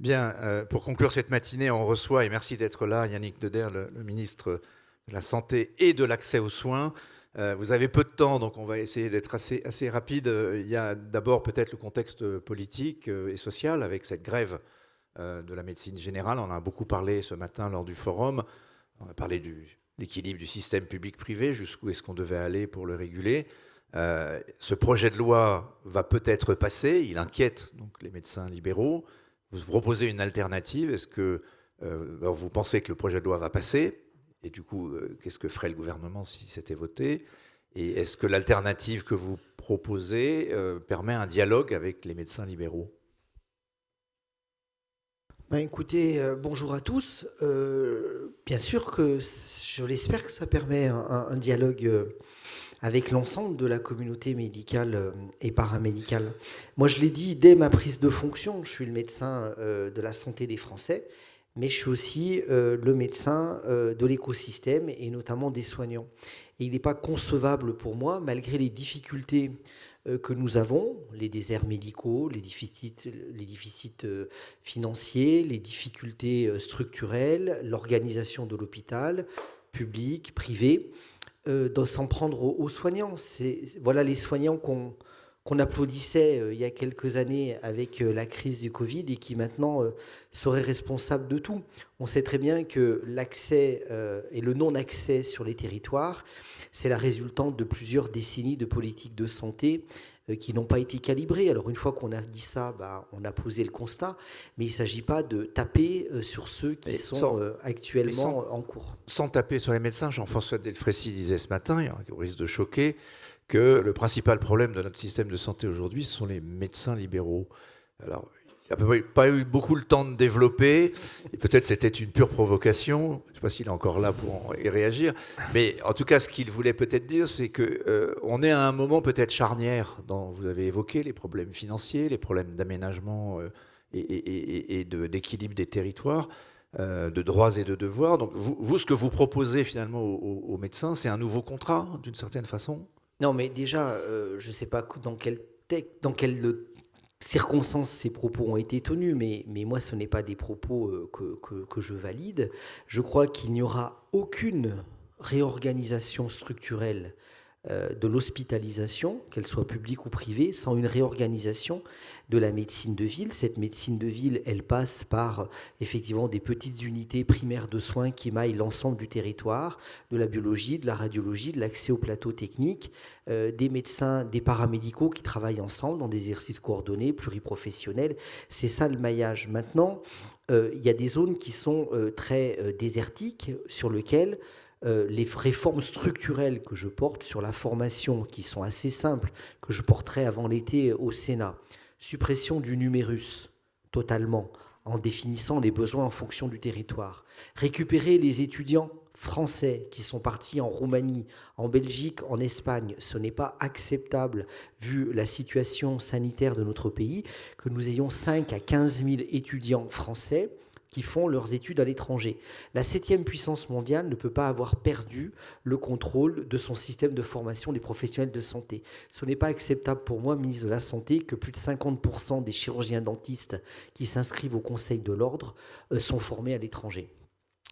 Bien, pour conclure cette matinée, on reçoit, et merci d'être là, Yannick Neuder, le ministre de la Santé et de l'Accès aux soins. Vous avez peu de temps, donc on va essayer d'être assez rapide. Il y a d'abord peut-être le contexte politique et social avec cette grève de la médecine générale. On en a beaucoup parlé ce matin lors du forum. On a parlé de l'équilibre du système public-privé, jusqu'où est-ce qu'on devait aller pour le réguler. Ce projet de loi va peut-être passer, il inquiète donc les médecins libéraux. Vous proposez une alternative, est-ce que vous pensez que le projet de loi va passer? Et du coup, qu'est-ce que ferait le gouvernement si c'était voté? Et est-ce que l'alternative que vous proposez permet un dialogue avec les médecins libéraux? Ben écoutez, bonjour à tous. Bien sûr que je l'espère que ça permet un dialogue avec l'ensemble de la communauté médicale et paramédicale. Moi, je l'ai dit dès ma prise de fonction, je suis le médecin de la santé des Français, mais je suis aussi le médecin de l'écosystème et notamment des soignants. Et il n'est pas concevable pour moi, malgré les difficultés que nous avons, les déserts médicaux, les déficits financiers, les difficultés structurelles, l'organisation de l'hôpital, public, privé, de s'en prendre aux soignants. Voilà les soignants qu'on applaudissait il y a quelques années avec la crise du Covid et qui maintenant seraient responsables de tout. On sait très bien que l'accès et le non-accès sur les territoires, c'est la résultante de plusieurs décennies de politiques de santé qui n'ont pas été calibrées. Alors une fois qu'on a dit ça, bah, on a posé le constat, mais il ne s'agit pas de taper sur ceux qui Et sont mais sans, actuellement en cours. sans taper sur les médecins, Jean-François Delfrécy disait ce matin, il y a un risque de choquer, que le principal problème de notre système de santé aujourd'hui, ce sont les médecins libéraux. Alors, il n'y a pas eu beaucoup le temps de développer, et peut-être c'était une pure provocation, je ne sais pas s'il est encore là pour y réagir, mais en tout cas, ce qu'il voulait peut-être dire, c'est qu'on est à un moment peut-être charnière, dont vous avez évoqué les problèmes financiers, les problèmes d'aménagement et d'équilibre des territoires, de droits et de devoirs. Donc, vous, ce que vous proposez finalement aux médecins, c'est un nouveau contrat, d'une certaine façon? Non, mais déjà, je ne sais pas dans quelles circonstances ces propos ont été tenus, mais moi, ce n'est pas des propos que je valide. Je crois qu'il n'y aura aucune réorganisation structurelle de l'hospitalisation, qu'elle soit publique ou privée, sans une réorganisation de la médecine de ville. Cette médecine de ville, elle passe par effectivement des petites unités primaires de soins qui maillent l'ensemble du territoire, de la biologie, de la radiologie, de l'accès aux plateaux techniques, des médecins, des paramédicaux qui travaillent ensemble dans des exercices coordonnés, pluriprofessionnels. C'est ça le maillage. Maintenant, il y a des zones qui sont très désertiques sur lesquelles les réformes structurelles que je porte sur la formation, qui sont assez simples, que je porterai avant l'été au Sénat. Suppression du numérus, totalement, en définissant les besoins en fonction du territoire. Récupérer les étudiants français qui sont partis en Roumanie, en Belgique, en Espagne, ce n'est pas acceptable vu la situation sanitaire de notre pays, que nous ayons 5 à 15 000 étudiants français qui font leurs études à l'étranger. La septième puissance mondiale ne peut pas avoir perdu le contrôle de son système de formation des professionnels de santé. Ce n'est pas acceptable pour moi, ministre de la Santé, que plus de 50% des chirurgiens dentistes qui s'inscrivent au Conseil de l'ordre sont formés à l'étranger.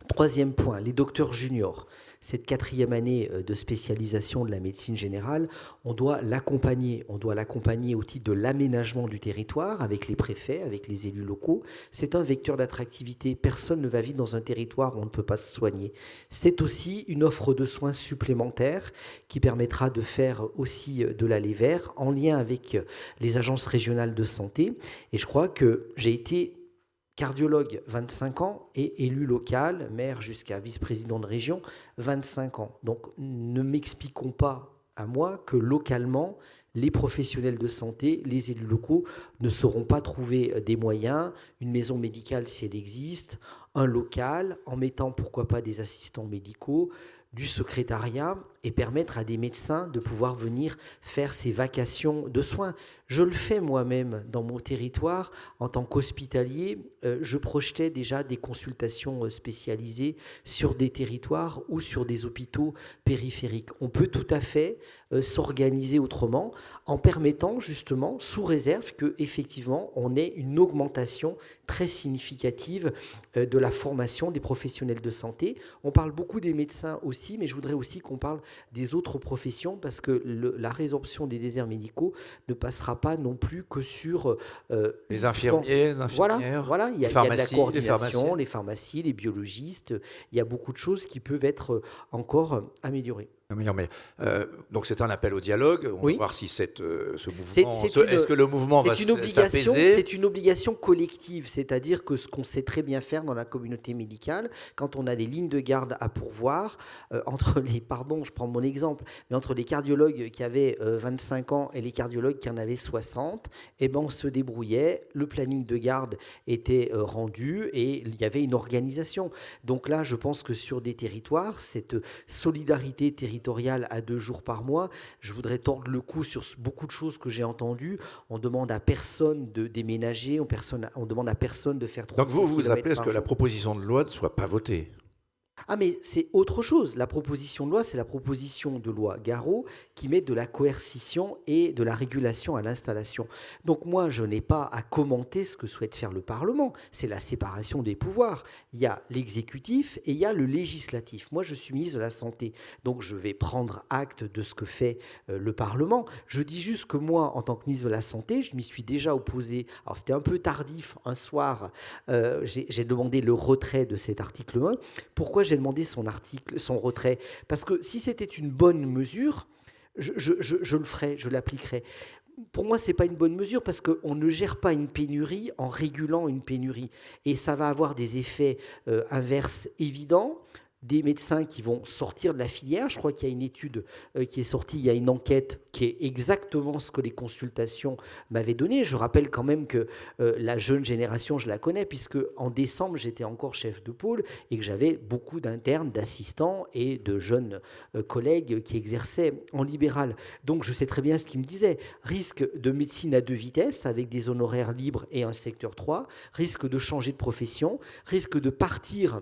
Troisième point, les docteurs juniors. Cette quatrième année de spécialisation de la médecine générale, on doit l'accompagner. On doit l'accompagner au titre de l'aménagement du territoire avec les préfets, avec les élus locaux. C'est un vecteur d'attractivité. Personne ne va vivre dans un territoire où on ne peut pas se soigner. C'est aussi une offre de soins supplémentaire qui permettra de faire aussi de l'aller vers en lien avec les agences régionales de santé. Et je crois que j'ai été cardiologue 25 ans et élu local, maire jusqu'à vice-président de région 25 ans. Donc ne m'expliquons pas à moi que localement, les professionnels de santé, les élus locaux ne sauront pas trouver des moyens, une maison médicale si elle existe, un local, en mettant pourquoi pas des assistants médicaux, du secrétariat et permettre à des médecins de pouvoir venir faire ces vacations de soins. Je le fais moi-même dans mon territoire en tant qu'hospitalier. Je projetais déjà des consultations spécialisées sur des territoires ou sur des hôpitaux périphériques. On peut tout à fait s'organiser autrement en permettant justement, sous réserve qu'effectivement on ait une augmentation très significative de la formation des professionnels de santé. On parle beaucoup des médecins aussi, mais je voudrais aussi qu'on parle des autres professions parce que la résorption des déserts médicaux ne passera pas non plus que sur les infirmiers, les infirmières, voilà, il y a de la coordination, les pharmacies, les biologistes, il y a beaucoup de choses qui peuvent être encore améliorées. Mais, donc c'est un appel au dialogue. On va voir si ce mouvement, est-ce que le mouvement va s'apaiser. C'est une obligation collective, c'est-à-dire que ce qu'on sait très bien faire dans la communauté médicale, quand on a des lignes de garde à pourvoir, je prends mon exemple, mais entre les cardiologues qui avaient 25 ans et les cardiologues qui en avaient 60, on se débrouillait, le planning de garde était rendu et il y avait une organisation. Donc là, je pense que sur des territoires, cette solidarité territoriale à 2 jours par mois. Je voudrais tordre le cou sur beaucoup de choses que j'ai entendues. On demande à personne de déménager, on demande à personne de faire 300 Donc vous appelez à ce que la proposition de loi ne soit pas votée? Ah mais c'est autre chose. La proposition de loi, c'est la proposition de loi Garot qui met de la coercition et de la régulation à l'installation. Donc moi, je n'ai pas à commenter ce que souhaite faire le Parlement. C'est la séparation des pouvoirs. Il y a l'exécutif et il y a le législatif. Moi, je suis ministre de la Santé, donc je vais prendre acte de ce que fait le Parlement. Je dis juste que moi, en tant que ministre de la Santé, je m'y suis déjà opposé. Alors c'était un peu tardif. Un soir, j'ai demandé le retrait de cet article 1. Pourquoi j'ai demandé son retrait? Parce que si c'était une bonne mesure, je le ferais, je l'appliquerais. Pour moi, ce n'est pas une bonne mesure parce qu'on ne gère pas une pénurie en régulant une pénurie. Et ça va avoir des effets inverses évidents. Des médecins qui vont sortir de la filière. Je crois qu'il y a une étude qui est sortie, il y a une enquête qui est exactement ce que les consultations m'avaient donné. Je rappelle quand même que la jeune génération, je la connais, puisque en décembre, j'étais encore chef de pôle et que j'avais beaucoup d'internes, d'assistants et de jeunes collègues qui exerçaient en libéral. Donc je sais très bien ce qu'ils me disaient. Risque de médecine à 2 vitesses, avec des honoraires libres et un secteur 3, risque de changer de profession, risque de partir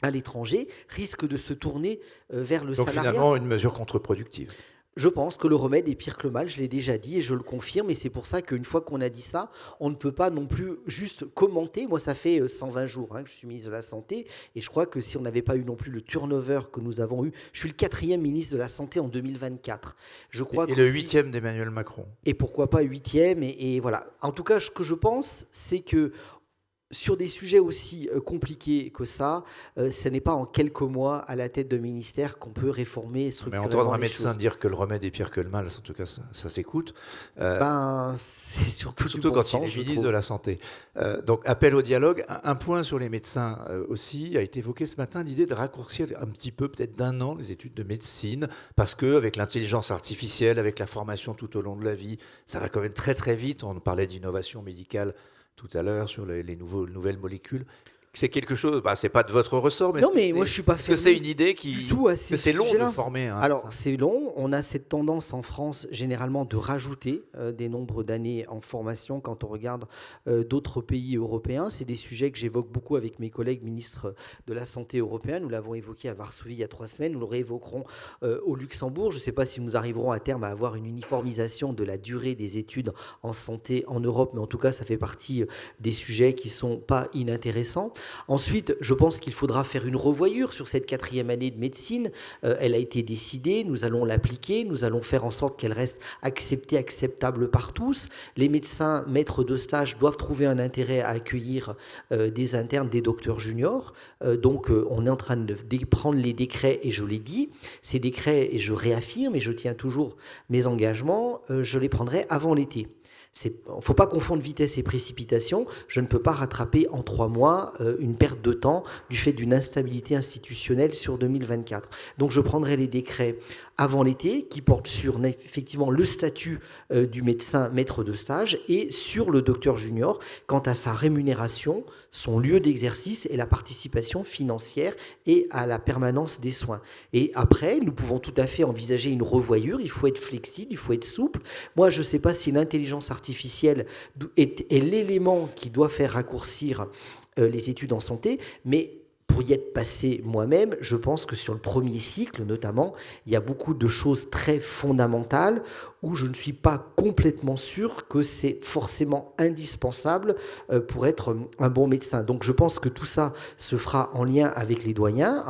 à l'étranger, risque de se tourner vers le salariat. Donc finalement, une mesure contre-productive. Je pense que le remède est pire que le mal, je l'ai déjà dit et je le confirme. Et c'est pour ça qu'une fois qu'on a dit ça, on ne peut pas non plus juste commenter. Moi, ça fait 120 jours que je suis ministre de la Santé. Et je crois que si on n'avait pas eu non plus le turnover que nous avons eu, je suis le 4e ministre de la Santé en 2024. Je crois et le 8e d'Emmanuel Macron. Et pourquoi pas 8e et voilà. En tout cas, ce que je pense, c'est que sur des sujets aussi compliqués que ça, ce n'est pas en quelques mois à la tête de ministère qu'on peut réformer structurellement. Mais entendre un médecin dire que le remède est pire que le mal, en tout cas, ça s'écoute. C'est surtout quand il est ministre de la Santé. Donc, appel au dialogue. Un point sur les médecins aussi a été évoqué ce matin, l'idée de raccourcir un petit peu, peut-être d'1 an, les études de médecine, parce qu'avec l'intelligence artificielle, avec la formation tout au long de la vie, ça va quand même très très vite. On parlait d'innovation médicale tout à l'heure sur les nouvelles molécules. C'est quelque chose, c'est pas de votre ressort, mais non, mais moi je suis pas. Est-ce que c'est une idée qui tout à ces que c'est long de former Alors c'est long. On a cette tendance en France généralement de rajouter des nombres d'années en formation quand on regarde d'autres pays européens. C'est des sujets que j'évoque beaucoup avec mes collègues ministres de la Santé européens. Nous l'avons évoqué à Varsovie il y a 3 semaines. Nous le réévoquerons au Luxembourg. Je ne sais pas si nous arriverons à terme à avoir une uniformisation de la durée des études en santé en Europe, mais en tout cas ça fait partie des sujets qui sont pas inintéressants. Ensuite, je pense qu'il faudra faire une revoyure sur cette 4e année de médecine. Elle a été décidée, nous allons l'appliquer, nous allons faire en sorte qu'elle reste acceptée, acceptable par tous. Les médecins maîtres de stage doivent trouver un intérêt à accueillir des internes, des docteurs juniors. Donc, on est en train de prendre les décrets, et je l'ai dit, ces décrets, et je réaffirme, et je tiens toujours mes engagements, je les prendrai avant l'été. Il ne faut pas confondre vitesse et précipitation. Je ne peux pas rattraper en 3 mois une perte de temps du fait d'une instabilité institutionnelle sur 2024. Donc je prendrai les décrets avant l'été, qui porte sur effectivement le statut du médecin maître de stage et sur le docteur junior quant à sa rémunération, son lieu d'exercice et la participation financière et à la permanence des soins. Et après, nous pouvons tout à fait envisager une revoyure, il faut être flexible, il faut être souple. Moi, je ne sais pas si l'intelligence artificielle est l'élément qui doit faire raccourcir les études en santé, mais pour y être passé moi-même, je pense que sur le premier cycle, notamment, il y a beaucoup de choses très fondamentales où je ne suis pas complètement sûr que c'est forcément indispensable pour être un bon médecin. Donc je pense que tout ça se fera en lien avec les doyens,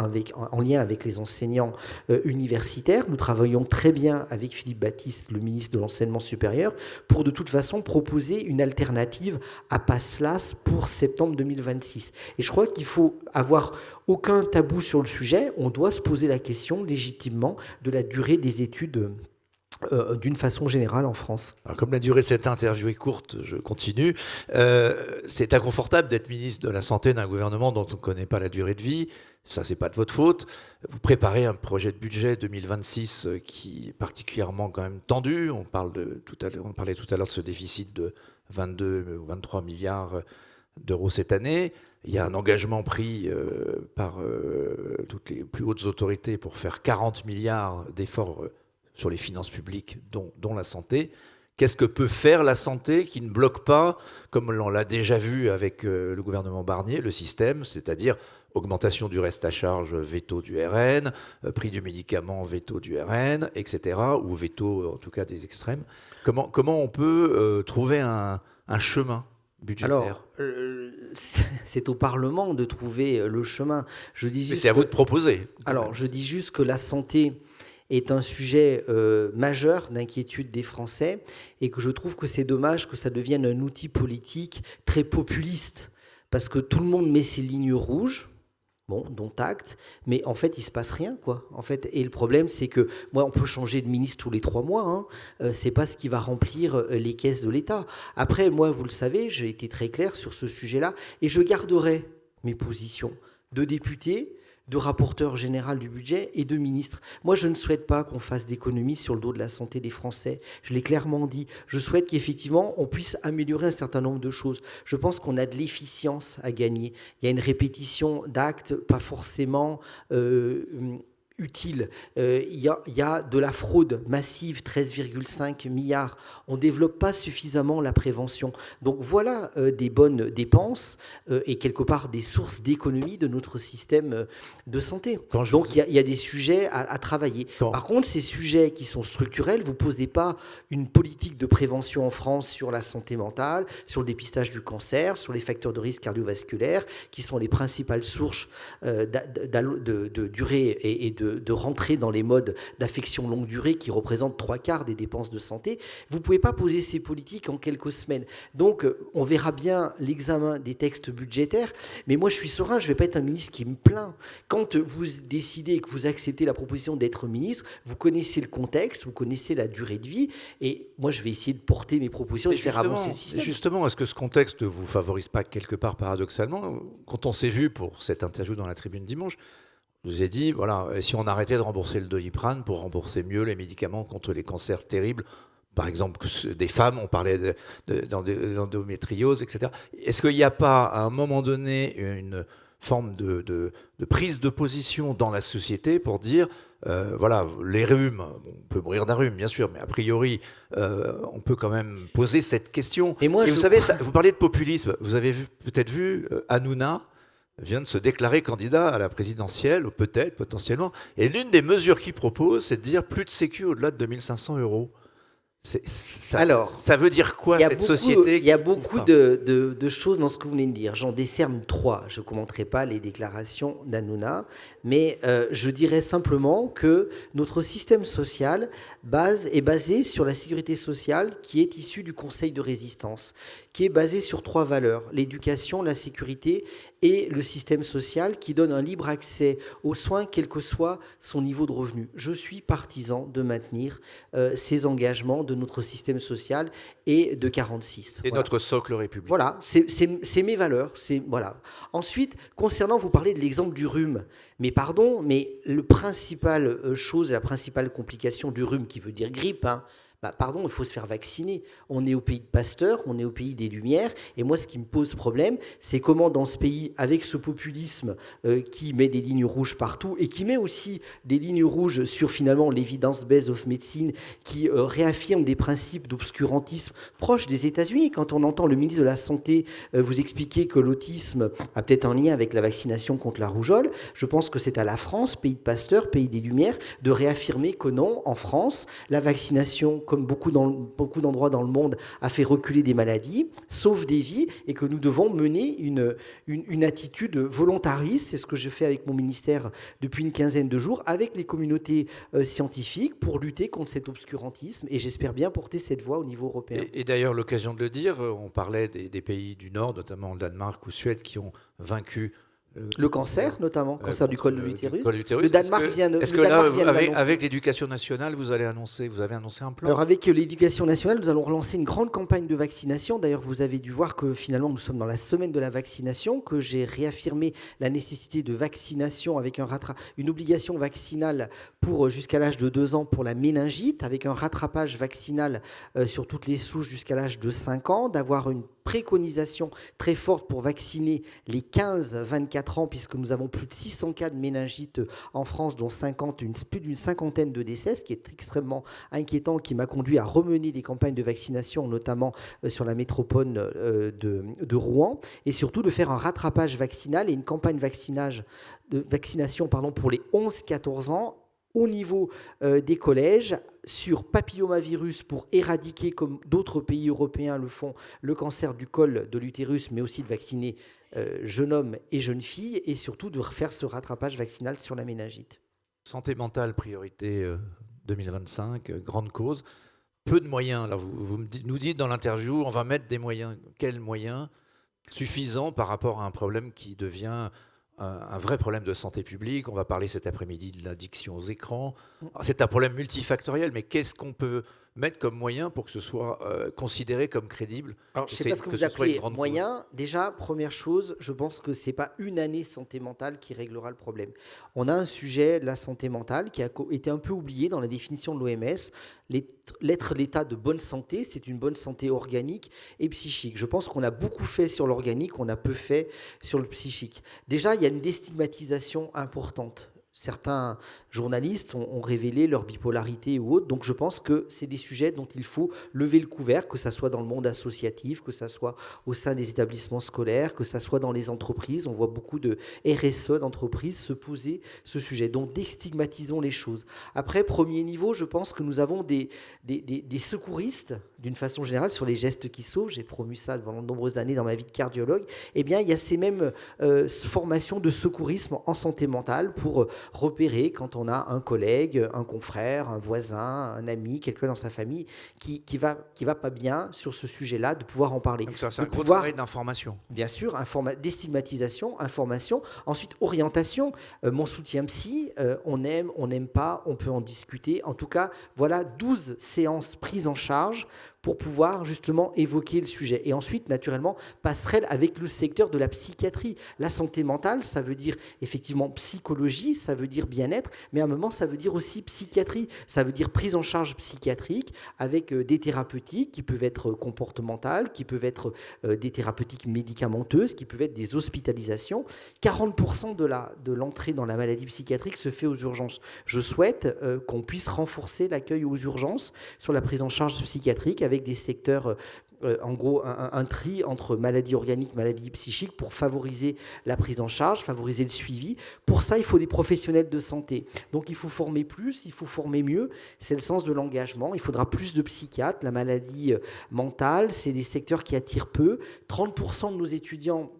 en lien avec les enseignants universitaires. Nous travaillons très bien avec Philippe Baptiste, le ministre de l'Enseignement supérieur, pour de toute façon proposer une alternative à PASSLAS pour septembre 2026. Et je crois qu'il faut avoir aucun tabou sur le sujet. On doit se poser la question légitimement de la durée des études d'une façon générale en France. Alors, comme la durée de cette interview est courte, je continue. C'est inconfortable d'être ministre de la Santé d'un gouvernement dont on ne connaît pas la durée de vie. Ça, c'est pas de votre faute. Vous préparez un projet de budget 2026 qui est particulièrement quand même tendu. On parlait tout à l'heure de ce déficit de 22 ou 23 milliards d'euros cette année. Il y a un engagement pris par toutes les plus hautes autorités pour faire 40 milliards d'efforts sur les finances publiques, dont la santé. Qu'est-ce que peut faire la santé qui ne bloque pas, comme on l'a déjà vu avec le gouvernement Barnier, le système, c'est-à-dire augmentation du reste à charge, veto du RN, prix du médicament, veto du RN, etc., ou veto en tout cas des extrêmes. Comment on peut trouver un chemin budgétaire? Alors, c'est au Parlement de trouver le chemin. Mais c'est à vous de proposer. Alors, je dis juste que la santé est un sujet majeur d'inquiétude des Français et que je trouve que c'est dommage que ça devienne un outil politique très populiste parce que tout le monde met ses lignes rouges, bon, dont acte, mais en fait, il se passe rien, quoi. En fait, et le problème, c'est que moi, on peut changer de ministre tous les 3 mois, hein, c'est pas ce qui va remplir les caisses de l'État. Après, moi, vous le savez, j'ai été très clair sur ce sujet-là et je garderai mes positions de député, de rapporteur général du budget et de ministre. Moi, je ne souhaite pas qu'on fasse d'économies sur le dos de la santé des Français. Je l'ai clairement dit. Je souhaite qu'effectivement, on puisse améliorer un certain nombre de choses. Je pense qu'on a de l'efficience à gagner. Il y a une répétition d'actes, pas forcément utile. Il y a de la fraude massive, 13,5 milliards. On ne développe pas suffisamment la prévention. Donc voilà des bonnes dépenses et quelque part des sources d'économie de notre système de santé. Donc il y a des sujets à travailler. Par contre, ces sujets qui sont structurels, vous ne posez pas une politique de prévention en France sur la santé mentale, sur le dépistage du cancer, sur les facteurs de risque cardiovasculaire, qui sont les principales sources de durée et de rentrer dans les modes d'affection longue durée qui représentent 3/4 des dépenses de santé. Vous ne pouvez pas poser ces politiques en quelques semaines. Donc, on verra bien l'examen des textes budgétaires, mais moi, je suis serein, je ne vais pas être un ministre qui me plaint. Quand vous décidez et que vous acceptez la proposition d'être ministre, vous connaissez le contexte, vous connaissez la durée de vie, et moi, je vais essayer de porter mes propositions et de faire avancer le système. Justement, est-ce que ce contexte ne vous favorise pas quelque part paradoxalement? Quand on s'est vu pour cette interview dans la Tribune dimanche, je vous ai dit, voilà, si on arrêtait de rembourser le Doliprane pour rembourser mieux les médicaments contre les cancers terribles, par exemple des femmes, on parlait d'endométriose, etc. Est-ce qu'il n'y a pas à un moment donné une forme de prise de position dans la société pour dire, voilà, les rhumes, on peut mourir d'un rhume bien sûr, mais a priori, on peut quand même poser cette question. Et moi, vous savez, vous parlez de populisme, vous avez peut-être vu Hanouna vient de se déclarer candidat à la présidentielle, ou peut-être, potentiellement. Et l'une des mesures qu'il propose, c'est de dire plus de sécu au-delà de 2 500 €. Alors, ça veut dire quoi, cette société? Il y a beaucoup de choses dans ce que vous venez de dire. J'en décerne 3. Je ne commenterai pas les déclarations d'Hanouna, mais je dirais simplement que notre système social est basé sur la sécurité sociale qui est issue du Conseil de résistance, qui est basé sur 3 valeurs: l'éducation, la sécurité et le système social qui donne un libre accès aux soins, quel que soit son niveau de revenu. Je suis partisan de maintenir ces engagements de de notre système social et de 46. Et Voilà. notre socle républicain. Voilà, c'est mes valeurs. Voilà. Ensuite, concernant, vous parlez de l'exemple du rhume. Mais pardon, mais le principal chose, la principale complication du rhume, qui veut dire grippe, hein, pardon, il faut se faire vacciner. On est au pays de Pasteur, on est au pays des Lumières. Et moi, ce qui me pose problème, c'est comment dans ce pays, avec ce populisme qui met des lignes rouges partout et qui met aussi des lignes rouges sur finalement l'evidence-based of medicine, qui réaffirme des principes d'obscurantisme proches des États-Unis. Quand on entend le ministre de la Santé vous expliquer que l'autisme a peut-être un lien avec la vaccination contre la rougeole, je pense que c'est à la France, pays de Pasteur, pays des Lumières, de réaffirmer que non, en France, la vaccination, comme beaucoup d'endroits dans le monde, a fait reculer des maladies, sauve des vies, et que nous devons mener une attitude volontariste. C'est ce que je fais avec mon ministère depuis une quinzaine de jours, avec les communautés scientifiques, pour lutter contre cet obscurantisme, et j'espère bien porter cette voix au niveau européen. Et d'ailleurs, l'occasion de le dire, on parlait des pays du Nord, notamment le Danemark ou Suède, qui ont vaincu le cancer, notamment, cancer du col de l'utérus. Le Danemark vient de. Est-ce que là, avec l'éducation nationale, vous avez annoncé un plan? Alors avec l'éducation nationale, nous allons relancer une grande campagne de vaccination. D'ailleurs, vous avez dû voir que finalement, nous sommes dans la semaine de la vaccination, que j'ai réaffirmé la nécessité de vaccination avec une obligation vaccinale pour jusqu'à l'âge de 2 ans pour la méningite, avec un rattrapage vaccinal sur toutes les souches jusqu'à l'âge de 5 ans, d'avoir une préconisation très forte pour vacciner les 15-24 ans, puisque nous avons plus de 600 cas de méningite en France, dont plus d'une cinquantaine de décès, ce qui est extrêmement inquiétant, qui m'a conduit à remener des campagnes de vaccination, notamment sur la métropole de Rouen, et surtout de faire un rattrapage vaccinal et une campagne de vaccination pour les 11-14 ans, au niveau des collèges, sur papillomavirus pour éradiquer, comme d'autres pays européens le font, le cancer du col de l'utérus, mais aussi de vacciner jeunes hommes et jeunes filles, et surtout de faire ce rattrapage vaccinal sur la méningite. Santé mentale, priorité 2025, grande cause. Peu de moyens. Là, nous dites dans l'interview, on va mettre des moyens. Quels moyens suffisants par rapport à un problème qui devient un vrai problème de santé publique? On va parler cet après-midi de l'addiction aux écrans. C'est un problème multifactoriel, mais qu'est-ce qu'on peut mettre comme moyen pour que ce soit considéré comme crédible? Alors, je ne sais pas ce que vous appelez moyen. Déjà, première chose, je pense que ce n'est pas une année santé mentale qui réglera le problème. On a un sujet, la santé mentale, qui a été un peu oublié dans la définition de l'OMS. L'être l'état de bonne santé, c'est une bonne santé organique et psychique. Je pense qu'on a beaucoup fait sur l'organique, on a peu fait sur le psychique. Déjà, il y a une déstigmatisation importante. Certains journalistes ont révélé leur bipolarité ou autre, donc je pense que c'est des sujets dont il faut lever le couvert, que ce soit dans le monde associatif, que ce soit au sein des établissements scolaires, que ce soit dans les entreprises. On voit beaucoup de RSE d'entreprises se poser ce sujet. Donc déstigmatisons les choses. Après, premier niveau, je pense que nous avons des secouristes, d'une façon générale, sur les gestes qui sauvent. J'ai promu ça pendant de nombreuses années dans ma vie de cardiologue. Eh bien, il y a ces mêmes formations de secourisme en santé mentale pour repérer quand on a un collègue, un confrère, un voisin, un ami, quelqu'un dans sa famille qui va pas bien sur ce sujet-là, de pouvoir en parler. Donc ça, c'est un gros travail d'information. Bien sûr, déstigmatisation, information. Ensuite, orientation. Mon soutien psy, on aime, on n'aime pas, on peut en discuter. En tout cas, voilà 12 séances prises en charge pour pouvoir justement évoquer le sujet. Et ensuite, naturellement, passerelle avec le secteur de la psychiatrie. La santé mentale, ça veut dire effectivement psychologie, ça veut dire bien-être, mais à un moment, ça veut dire aussi psychiatrie. Ça veut dire prise en charge psychiatrique avec des thérapeutiques qui peuvent être comportementales, qui peuvent être des thérapeutiques médicamenteuses, qui peuvent être des hospitalisations. 40% de l'entrée dans la maladie psychiatrique se fait aux urgences. Je souhaite qu'on puisse renforcer l'accueil aux urgences sur la prise en charge psychiatrique avec des secteurs, en gros, un tri entre maladies organiques, maladies psychiques pour favoriser la prise en charge, favoriser le suivi. Pour ça, il faut des professionnels de santé. Donc, il faut former plus, il faut former mieux. C'est le sens de l'engagement. Il faudra plus de psychiatres. La maladie mentale, c'est des secteurs qui attirent peu. 30% de nos étudiants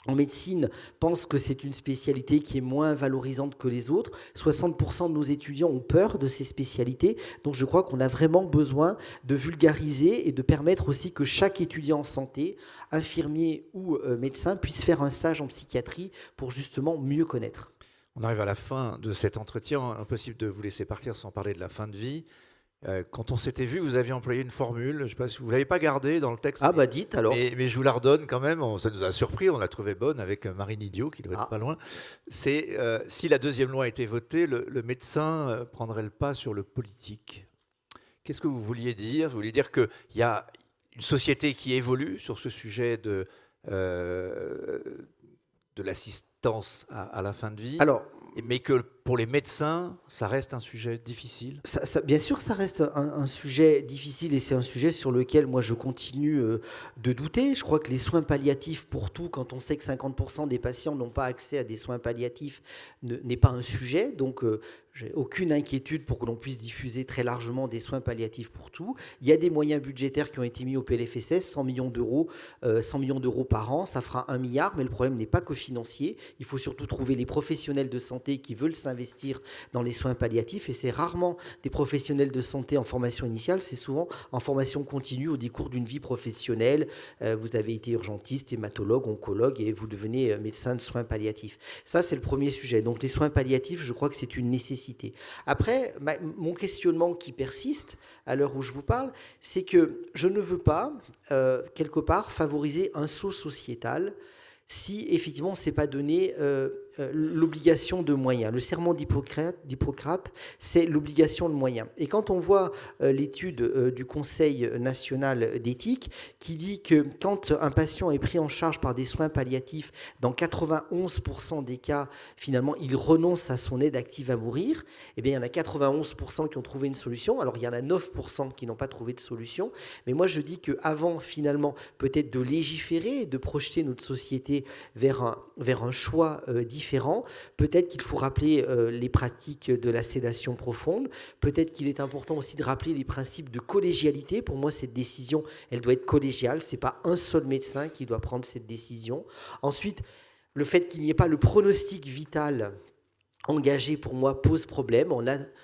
en médecine pensent que c'est une spécialité qui est moins valorisante que les autres. 60% de nos étudiants ont peur de ces spécialités. Donc je crois qu'on a vraiment besoin de vulgariser et de permettre aussi que chaque étudiant en santé, infirmier ou médecin, puisse faire un stage en psychiatrie pour justement mieux connaître. On arrive à la fin de cet entretien. Impossible de vous laisser partir sans parler de la fin de vie. Quand on s'était vu, vous aviez employé une formule, je ne sais pas si vous ne l'avez pas gardée dans le texte, Ah bah dites alors. mais je vous la redonne quand même. Ça nous a surpris, on l'a trouvée bonne avec Marine Idiot, qui doit être pas Ah, loin. C'est si la deuxième loi a été votée, le médecin prendrait le pas sur le politique. Qu'est-ce que vous vouliez dire? Vous vouliez dire qu'il y a une société qui évolue sur ce sujet euh, de l'assistance à la fin de vie, alors, mais que pour les médecins, ça reste un sujet difficile. bien sûr, ça reste un sujet difficile et c'est un sujet sur lequel moi je continue de douter. Je crois que les soins palliatifs pour tout, quand on sait que 50% des patients n'ont pas accès à des soins palliatifs, n'est pas un sujet. Donc, j'ai aucune inquiétude pour que l'on puisse diffuser très largement des soins palliatifs pour tout. Il y a des moyens budgétaires qui ont été mis au PLFSS, 100 millions d'euros par an, ça fera 1 milliard, mais le problème n'est pas que financier. Il faut surtout trouver les professionnels de santé qui veulent s'investir dans les soins palliatifs et c'est rarement des professionnels de santé en formation initiale, c'est souvent en formation continue au décours d'une vie professionnelle. Vous avez été urgentiste, hématologue, oncologue et vous devenez médecin de soins palliatifs. Ça, c'est le premier sujet. Donc les soins palliatifs, je crois que c'est une nécessité. Après, mon questionnement qui persiste à l'heure où je vous parle, c'est que je ne veux pas, quelque part, favoriser un saut sociétal si effectivement on ne s'est pas donné l'obligation de moyens. Le serment d'Hippocrate, c'est l'obligation de moyens. Et quand on voit l'étude du Conseil national d'éthique qui dit que quand un patient est pris en charge par des soins palliatifs, dans 91% des cas, finalement, il renonce à son aide active à mourir, eh bien, il y en a 91% qui ont trouvé une solution. Alors, il y en a 9% qui n'ont pas trouvé de solution. Mais moi, je dis qu'avant, finalement, peut-être de légiférer et de projeter notre société vers un choix différent. Peut-être qu'il faut rappeler les pratiques de la sédation profonde. Peut-être qu'il est important aussi de rappeler les principes de collégialité. Pour moi, cette décision, elle doit être collégiale. Ce n'est pas un seul médecin qui doit prendre cette décision. Ensuite, le fait qu'il n'y ait pas le pronostic vital engagé, pour moi, pose problème.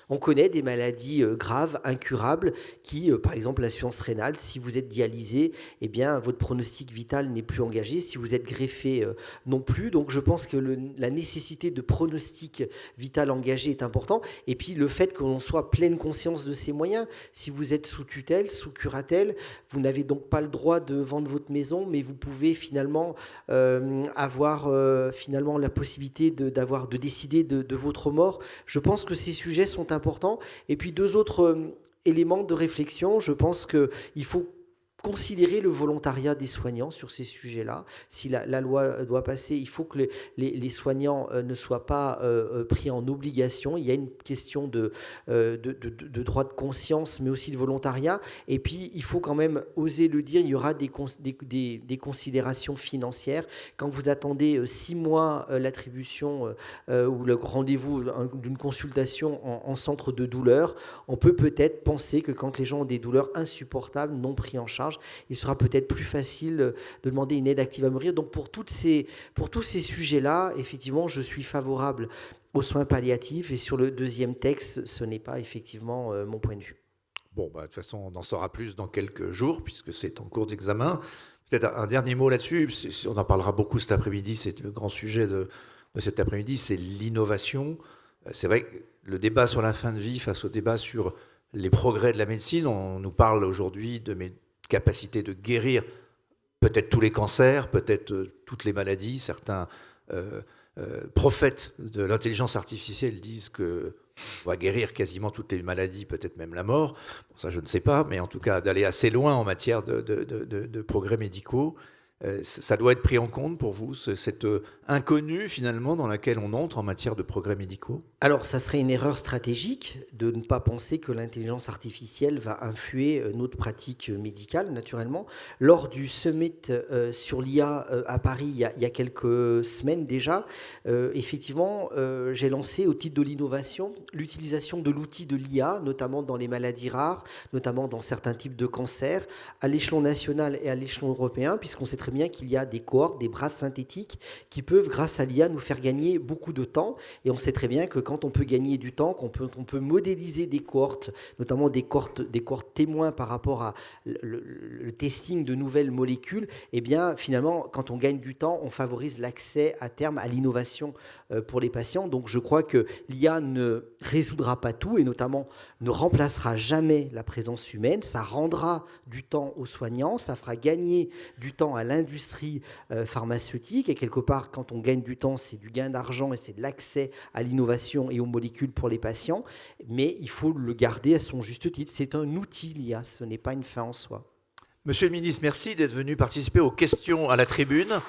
On connaît des maladies graves, incurables, qui, par exemple, l'insuffisance rénale, si vous êtes dialysé, eh bien, votre pronostic vital n'est plus engagé. Si vous êtes greffé, non plus. Donc, je pense que la nécessité de pronostic vital engagé est important. Et puis, le fait que l'on soit pleine conscience de ses moyens. Si vous êtes sous tutelle, sous curatelle, vous n'avez donc pas le droit de vendre votre maison, mais vous pouvez finalement avoir finalement la possibilité de décider de votre mort. Je pense que ces sujets sont importants. Et puis deux autres éléments de réflexion. Je pense qu'il faut considérer le volontariat des soignants sur ces sujets-là. Si la loi doit passer, il faut que les soignants ne soient pas pris en obligation. Il y a une question de droit de conscience, mais aussi de volontariat. Et puis, il faut quand même oser le dire, il y aura des considérations financières. Quand vous attendez 6 mois l'attribution ou le rendez-vous d'une consultation en centre de douleur, on peut peut-être penser que quand les gens ont des douleurs insupportables, non pris en charge, il sera peut-être plus facile de demander une aide active à mourir. Donc pour tous ces sujets-là, effectivement, je suis favorable aux soins palliatifs. Et sur le deuxième texte, ce n'est pas effectivement mon point de vue. Bon, bah, de toute façon, on en saura plus dans quelques jours, puisque c'est en cours d'examen. Peut-être un dernier mot là-dessus, on en parlera beaucoup cet après-midi, c'est le grand sujet de cet après-midi, c'est l'innovation. C'est vrai que le débat sur la fin de vie face au débat sur les progrès de la médecine, on nous parle aujourd'hui de mes capacités de guérir peut-être tous les cancers, peut-être toutes les maladies. Certains prophètes de l'intelligence artificielle disent qu'on va guérir quasiment toutes les maladies, peut-être même la mort. Bon, ça, je ne sais pas, mais en tout cas, d'aller assez loin en matière de progrès médicaux. Ça doit être pris en compte pour vous, cette inconnue finalement dans laquelle on entre en matière de progrès médicaux? Alors, ça serait une erreur stratégique de ne pas penser que l'intelligence artificielle va influer notre pratique médicale, naturellement. Lors du summit sur l'IA à Paris, il y a quelques semaines déjà, effectivement, j'ai lancé au titre de l'innovation l'utilisation de l'outil de l'IA, notamment dans les maladies rares, notamment dans certains types de cancers, à l'échelon national et à l'échelon européen, puisqu'on sait très bien bien qu'il y a des cohortes, des bras synthétiques qui peuvent, grâce à l'IA, nous faire gagner beaucoup de temps. Et on sait très bien que quand on peut gagner du temps, on peut modéliser des cohortes, notamment des cohortes témoins par rapport à le testing de nouvelles molécules, eh bien, finalement, quand on gagne du temps, on favorise l'accès à terme à l'innovation pour les patients. Donc, je crois que l'IA ne résoudra pas tout et notamment ne remplacera jamais la présence humaine. Ça rendra du temps aux soignants, ça fera gagner du temps à l'industrie pharmaceutique. Et quelque part, quand on gagne du temps, c'est du gain d'argent et c'est de l'accès à l'innovation et aux molécules pour les patients. Mais il faut le garder à son juste titre. C'est un outil, l'IA, ce n'est pas une fin en soi. Monsieur le ministre, merci d'être venu participer aux questions à la tribune.